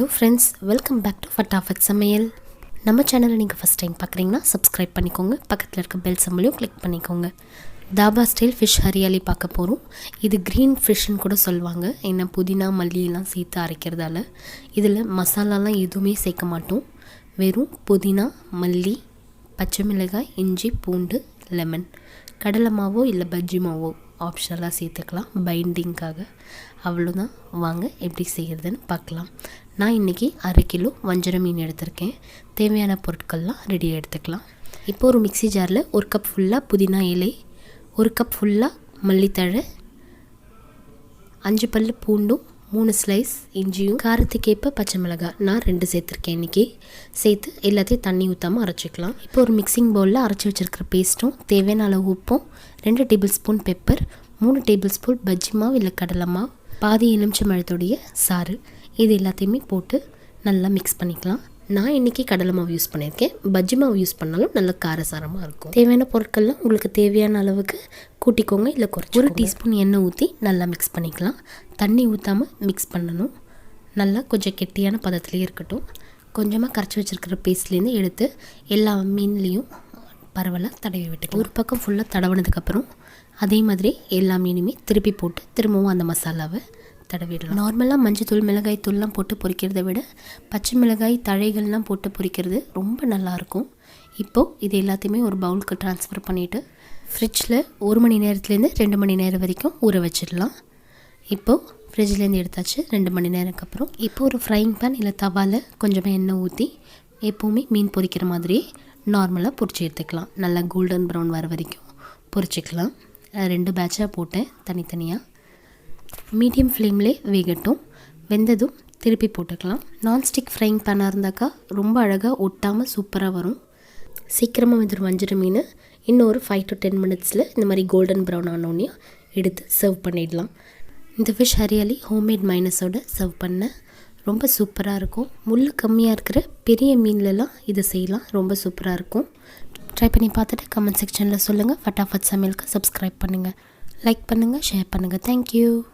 Hello friends, welcome back to Fatafat Samayal. நம்ம சேனலை நீங்கள் ஃபஸ்ட் டைம் பார்க்குறீங்கன்னா சப்ஸ்கிரைப் பண்ணிக்கோங்க. பக்கத்தில் இருக்க பெல் சம்பளையும் கிளிக் பண்ணிக்கோங்க. தாபா ஸ்டைல் ஃபிஷ் ஹரியாலி பார்க்க போகிறோம். இது க்ரீன் ஃபிஷ்ஷுன்னு கூட சொல்லுவாங்க. ஏன்னா புதினா மல்லியெல்லாம் சேர்த்து அரைக்கிறதால. இதில் மசாலாலாம் எதுவுமே சேர்க்க மாட்டோம். வெறும் புதினா, மல்லி, பச்சை மிளகாய், இஞ்சி, பூண்டு, லெமன், கடலை மாவோ இல்லை பஜ்ஜி மாவோ ஆப்ஷனலாக சேர்த்துக்கலாம் பைண்டிங்காக. அவ்வளோதான். வாங்க எப்படி செய்கிறதுன்னு பார்க்கலாம். நான் இன்றைக்கி 1/2 கிலோ வஞ்சர மீன் எடுத்திருக்கேன். தேவையான பொருட்கள்லாம் ரெடியாக எடுத்துக்கலாம். இப்போ ஒரு மிக்ஸி ஜாரில் 1 கப் ஃபுல்லாக புதினா இலை, 1 கப் ஃபுல்லாக மல்லித்தழை, 5 பல் பூண்டும், 3 ஸ்லைஸ் இஞ்சியும், காரத்துக்கேற்ப பச்சை மிளகாய் நான் 2 சேர்த்துருக்கேன். இன்றைக்கி சேர்த்து எல்லாத்தையும் தண்ணி ஊற்றாமல் அரைச்சிக்கலாம். இப்போ ஒரு மிக்சிங் பவுலில் அரைச்சி வச்சுருக்கிற பேஸ்ட்டும், தேவையான அளவு உப்பும், 2 table spoon pepper, 3 table spoon bajji மாவு இல்லை கடலை மாவு, பாதி எலுமிச்சம்பழத்துடைய சாறு, இது எல்லாத்தையுமே போட்டு நல்லா மிக்ஸ் பண்ணிக்கலாம். நான் இன்றைக்கி கடலை மாவு யூஸ் பண்ணியிருக்கேன். பஜ்ஜி மாவு யூஸ் பண்ணாலும் நல்ல காரசாரமாக இருக்கும். தேவையான பொருட்கள்லாம் உங்களுக்கு தேவையான அளவுக்கு கூட்டிக்கோங்க இல்லை குறைச்சி. 1 டீஸ்பூன் எண்ணெய் ஊற்றி நல்லா மிக்ஸ் பண்ணிக்கலாம். தண்ணி ஊற்றாமல் மிக்ஸ் பண்ணணும். நல்லா கொஞ்சம் கெட்டியான பதத்துலேயே இருக்கட்டும். கொஞ்சமாக கரைச்சி வச்சுருக்கிற பேஸ்ட்லேருந்து எடுத்து எல்லா மீன்லேயும் பரவலாக தடவி விட்டுக்கலாம். ஒரு பக்கம் ஃபுல்லாக தடவினதுக்கப்புறம் அதே மாதிரி எல்லா மீனுமே திருப்பி போட்டு திரும்பவும் அந்த மசாலாவை தடவிடலாம். நார்மலாக மஞ்சத்தூள், மிளகாய் தூள்லாம் போட்டு பொரிக்கிறத விட பச்சை மிளகாய் தழைகள்லாம் போட்டு பொரிக்கிறது ரொம்ப நல்லாயிருக்கும். இப்போது இது எல்லாத்தையுமே ஒரு பவுலுக்கு ட்ரான்ஸ்ஃபர் பண்ணிவிட்டு ஃப்ரிட்ஜில் 1 மணி நேரத்துலேருந்து 2 மணி நேரம் வரைக்கும் ஊற வச்சிடலாம். இப்போது ஃப்ரிட்ஜ்லேருந்து எடுத்தாச்சு 2 மணி நேரத்துக்கு அப்புறம். இப்போ ஒரு ஃப்ரைங் பேன் இல்லை தவாவில் கொஞ்சமாக எண்ணெய் ஊற்றி எப்போவுமே மீன் பொரிக்கிற மாதிரியே நார்மலாக பொரிச்சு எடுத்துக்கலாம். நல்லா கோல்டன் ப்ரௌன் வர வரைக்கும் பொரிச்சிக்கலாம். 2 பேட்சாக போட்டேன் தனித்தனியாக. மீடியம் ஃப்ளேம்லே வேகட்டும். வெந்ததும் திருப்பி போட்டுக்கலாம். நான்ஸ்டிக் ஃப்ரைங் பேனாக இருந்தாக்கா ரொம்ப அழகாக ஒட்டாமல் சூப்பராக வரும். சீக்கிரமாக வந்துடும் வஞ்சிர மீன். இன்னும் ஒரு 5 to 10 மினிட்ஸில் இந்த மாதிரி கோல்டன் ப்ரௌன் ஆனோடனே எடுத்து சர்வ் பண்ணிடலாம். இந்த ஃபிஷ் ஹரியாலி ஹோம்மேட் மைனஸோடு சர்வ் பண்ண ரொம்ப சூப்பராக இருக்கும். முள் கம்மியாக இருக்கிற பெரிய மீன்லலாம் இதை செய்யலாம். ரொம்ப சூப்பராக இருக்கும். ட்ரை பண்ணி பார்த்துட்டு கமெண்ட் செக்ஷனில் சொல்லுங்கள். ஃபட்டாஃபட் சமையலுக்கு சப்ஸ்கிரைப் பண்ணுங்கள், லைக் பண்ணுங்கள், ஷேர் பண்ணுங்கள். தேங்க்யூ.